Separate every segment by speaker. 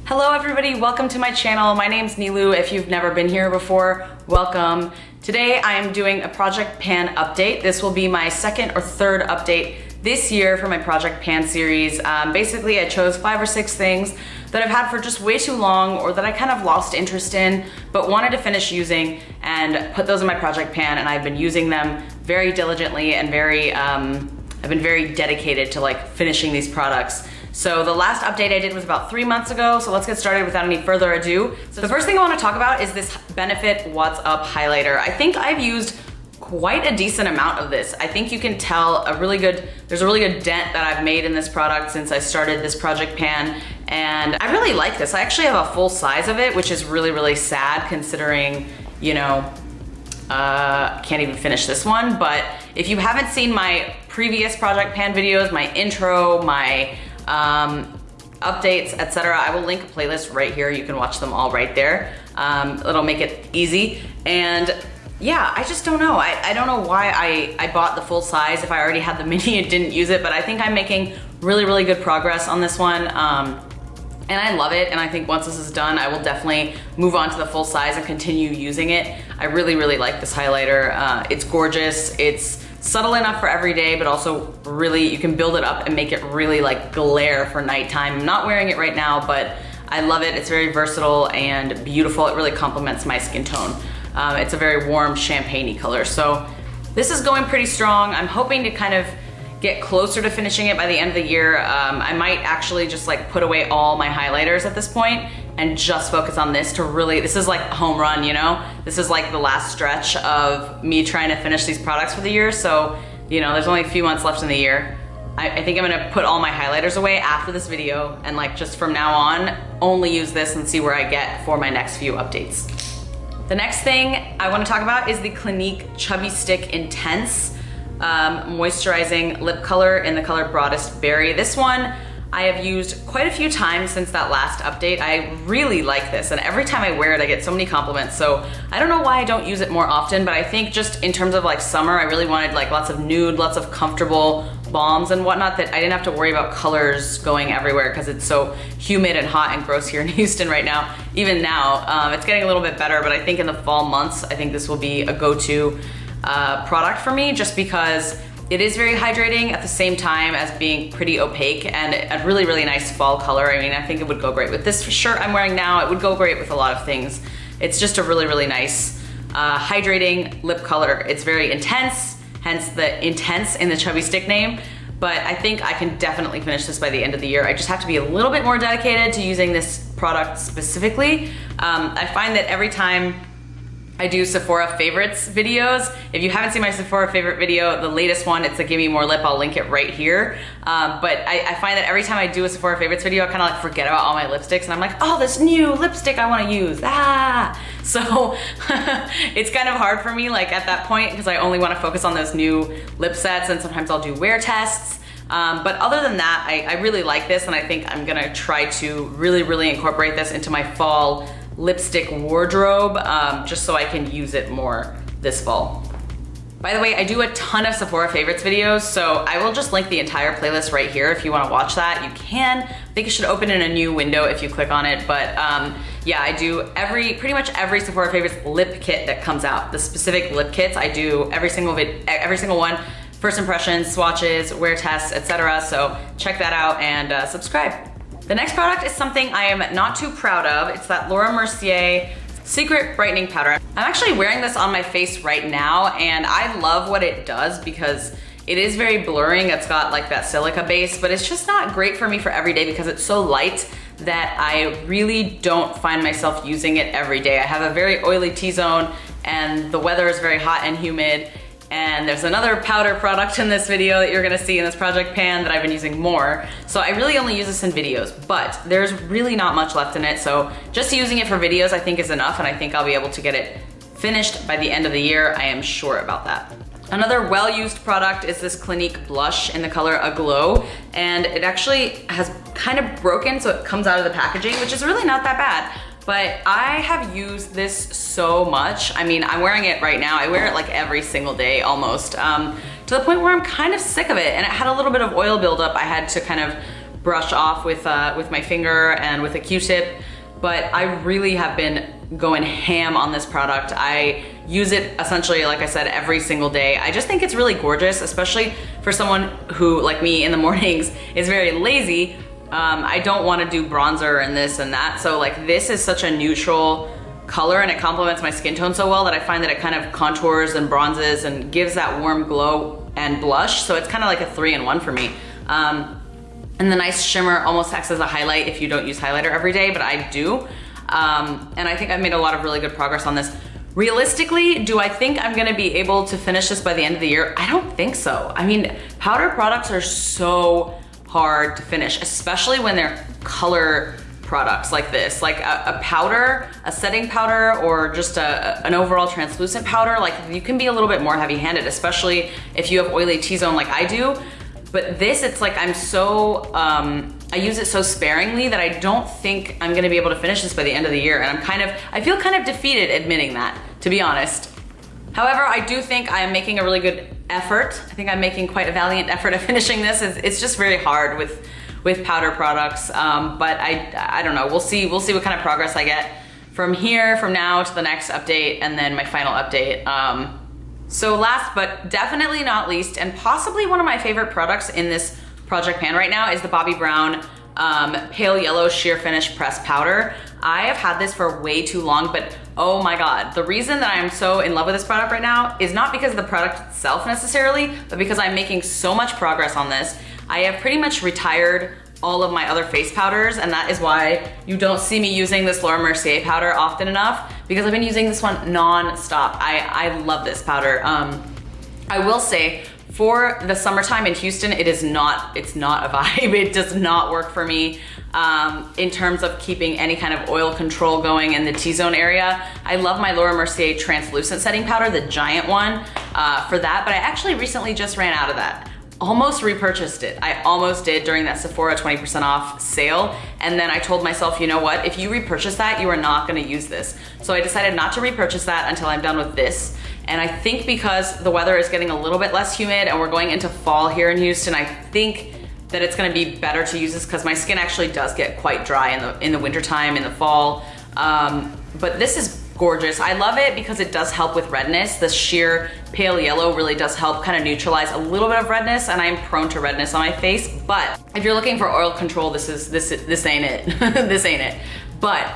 Speaker 1: Hello everybody, welcome to my channel. My name's Neelou. If you've never been here before, welcome. Today I am doing a Project Pan update. This will be my second or third update this year for my Project Pan series. Basically I chose 5 or 6 things that I've had for just way too long or that I kind of lost interest in but wanted to finish using and put those in my Project Pan, and I've been using them very diligently and I've been very dedicated to like finishing these products. So the last update I did was about 3 months ago, so let's get started without any further ado. So the first thing I want to talk about is this Benefit What's Up highlighter. I think I've used quite a decent amount of this. I think you can tell there's a really good dent that I've made in this product since I started this Project Pan, and I really like this. I actually have a full size of it, which is really, really sad considering, you know, can't even finish this one. But if you haven't seen my previous Project Pan videos, my intro, my updates, etc., I will link a playlist right here. You can watch them all right there. It'll make it easy. And yeah, I just don't know. I don't know why I bought the full size if I already had the mini and didn't use it, but I think I'm making really, really good progress on this one. And I love it, and I think once this is done, I will definitely move on to the full size and continue using it. I really, really like this highlighter. It's gorgeous. It's subtle enough for every day, but also really, you can build it up and make it really like glare for nighttime. I'm not wearing it right now, but I love it. It's very versatile and beautiful. It really complements my skin tone. It's a very warm champagne-y color. So this is going pretty strong. I'm hoping to kind of get closer to finishing it by the end of the year. I might actually just like put away all my highlighters at this point and just focus on this to really, this is like a home run, you know? This is like the last stretch of me trying to finish these products for the year. So, you know, there's only a few months left in the year. I think I'm gonna put all my highlighters away after this video and like just from now on, only use this and see where I get for my next few updates. The next thing I wanna talk about is the Clinique Chubby Stick Intense moisturizing lip color in the color Broadest Berry. This one I have used quite a few times since that last update. I really like this, and every time I wear it I get so many compliments, so I don't know why I don't use it more often, but I think just in terms of like summer, I really wanted like lots of nude, lots of comfortable balms and whatnot that I didn't have to worry about colors going everywhere because it's so humid and hot and gross here in Houston right now. Even now, it's getting a little bit better, but I think in the fall months, I think this will be a go-to product for me just because it is very hydrating at the same time as being pretty opaque and a really, really nice fall color. I mean, I think it would go great with this shirt I'm wearing now. It would go great with a lot of things. It's just a really, really nice hydrating lip color. It's very intense, hence the intense in the Chubby Stick name. But I think I can definitely finish this by the end of the year. I just have to be a little bit more dedicated to using this product specifically. I find that every time I do Sephora Favorites videos. If you haven't seen my Sephora Favorite video, the latest one, it's a Gimme More Lip, I'll link it right here. But I find that every time I do a Sephora Favorites video, I kind of like forget about all my lipsticks and I'm like, oh, this new lipstick I want to use, So it's kind of hard for me like at that point because I only want to focus on those new lip sets, and sometimes I'll do wear tests. But other than that, I really like this, and I think I'm gonna try to really, really incorporate this into my fall lipstick wardrobe, just so I can use it more this fall. By the way, I do a ton of Sephora Favorites videos, so I will just link the entire playlist right here if you want to watch that. You can. I think it should open in a new window if you click on it, but yeah, I do pretty much every Sephora Favorites lip kit that comes out. The specific lip kits, I do every single one. First impressions, swatches, wear tests, etc. So check that out and subscribe. The next product is something I am not too proud of. It's that Laura Mercier Secret Brightening Powder. I'm actually wearing this on my face right now, and I love what it does because it is very blurring. It's got like that silica base, but it's just not great for me for every day because it's so light that I really don't find myself using it every day. I have a very oily T-zone and the weather is very hot and humid. And there's another powder product in this video that you're gonna see in this Project Pan that I've been using more. So I really only use this in videos, but there's really not much left in it. So just using it for videos I think is enough, and I think I'll be able to get it finished by the end of the year. I am sure about that. Another well-used product is this Clinique blush in the color Aglow, and it actually has kind of broken so it comes out of the packaging, which is really not that bad. But I have used this so much. I mean, I'm wearing it right now. I wear it like every single day almost, to the point where I'm kind of sick of it. And it had a little bit of oil buildup I had to kind of brush off with my finger and with a Q-tip, but I really have been going ham on this product. I use it essentially, like I said, every single day. I just think it's really gorgeous, especially for someone who, like me in the mornings, is very lazy. I don't want to do bronzer and this and that, so like this is such a neutral color and it complements my skin tone so well that I find that it kind of contours and bronzes and gives that warm glow and blush, so it's kind of like a 3-in-1 for me. And the nice shimmer almost acts as a highlight if you don't use highlighter every day, but I do. And I think I've made a lot of really good progress on this. Realistically, do I think I'm gonna be able to finish this by the end of the year? I don't think so. I mean, powder products are so hard to finish, especially when they're color products like this. Like a powder, a setting powder, or just an overall translucent powder, like you can be a little bit more heavy-handed, especially if you have oily T-zone like I do. But this, it's like I'm so, I use it so sparingly that I don't think I'm gonna be able to finish this by the end of the year. And I feel kind of defeated admitting that, to be honest. However, I do think I am making a really good effort. I think I'm making quite a valiant effort at finishing this. It's just very hard with powder products. But I don't know, we'll see what kind of progress I get from here, from now to the next update, and then my final update. So last but definitely not least, and possibly one of my favorite products in this project pan right now, is the Bobbi Brown Pale Yellow Sheer Finish Pressed Powder. I have had this for way too long, but oh my God. The reason that I'm so in love with this product right now is not because of the product itself necessarily, but because I'm making so much progress on this. I have pretty much retired all of my other face powders, and that is why you don't see me using this Laura Mercier powder often enough, because I've been using this one non-stop. I love this powder. I will say, for the summertime in Houston, it's not a vibe. It does not work for me in terms of keeping any kind of oil control going in the T-zone area. I love my Laura Mercier translucent setting powder, the giant one, for that, but I actually recently just ran out of that. Almost repurchased it. I almost did during that Sephora 20% off sale. And then I told myself, you know what? If you repurchase that, you are not gonna use this. So I decided not to repurchase that until I'm done with this. And I think because the weather is getting a little bit less humid and we're going into fall here in Houston, I think that it's gonna be better to use this because my skin actually does get quite dry in the wintertime, in the fall. But this is gorgeous. I love it because it does help with redness. The sheer pale yellow really does help kind of neutralize a little bit of redness, and I'm prone to redness on my face. But if you're looking for oil control, this ain't it. This ain't it. But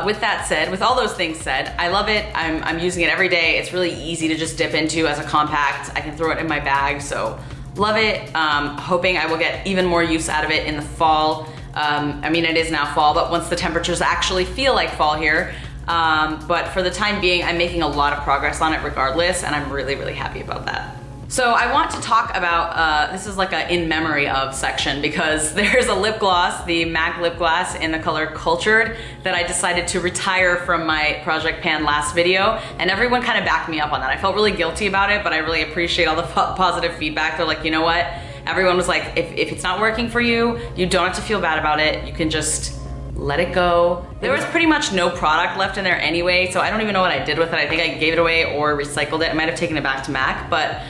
Speaker 1: with that said, with all those things said, I love it. I'm using it every day. It's really easy to just dip into as a compact. I can throw it in my bag, so love it. Hoping I will get even more use out of it in the fall. I mean, it is now fall, but once the temperatures actually feel like fall here, but for the time being, I'm making a lot of progress on it regardless, and I'm really, really happy about that. So I want to talk about, this is like a in memory of section, because there's a lip gloss, the MAC lip gloss in the color Cultured, that I decided to retire from my Project Pan last video, and everyone kind of backed me up on that. I felt really guilty about it, but I really appreciate all the positive feedback. They're like, you know what? Everyone was like, if it's not working for you, you don't have to feel bad about it. You can just let it go. There was pretty much no product left in there anyway, so I don't even know what I did with it. I think I gave it away or recycled it. I might have taken it back to MAC, but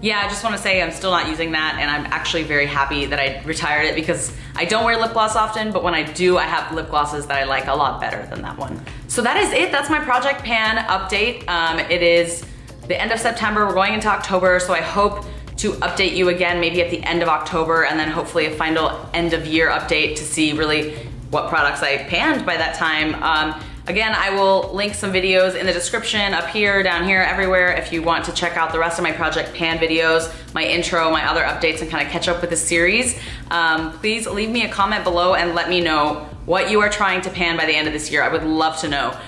Speaker 1: yeah, I just want to say I'm still not using that, and I'm actually very happy that I retired it because I don't wear lip gloss often, but when I do, I have lip glosses that I like a lot better than that one. So that is it. That's my Project Pan update. It is the end of September. We're going into October, so I hope to update you again maybe at the end of October, and then hopefully a final end of year update to see really what products I panned by that time. Again, I will link some videos in the description, up here, down here, everywhere, if you want to check out the rest of my Project Pan videos, my intro, my other updates, and kind of catch up with the series. Please leave me a comment below and let me know what you are trying to pan by the end of this year. I would love to know.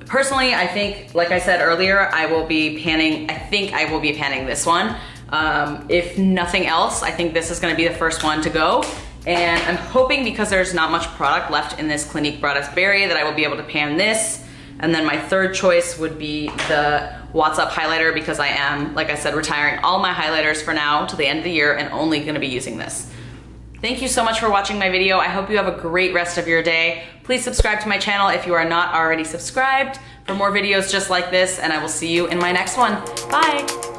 Speaker 1: Personally, I think, like I said earlier, I think I will be panning this one. If nothing else, I think this is gonna be the first one to go. And I'm hoping, because there's not much product left in this Clinique Berry, that I will be able to pan this. And then my third choice would be the What's Up highlighter, because I am, like I said, retiring all my highlighters for now to the end of the year and only gonna be using this. Thank you so much for watching my video. I hope you have a great rest of your day. Please subscribe to my channel if you are not already subscribed for more videos just like this, and I will see you in my next one. Bye.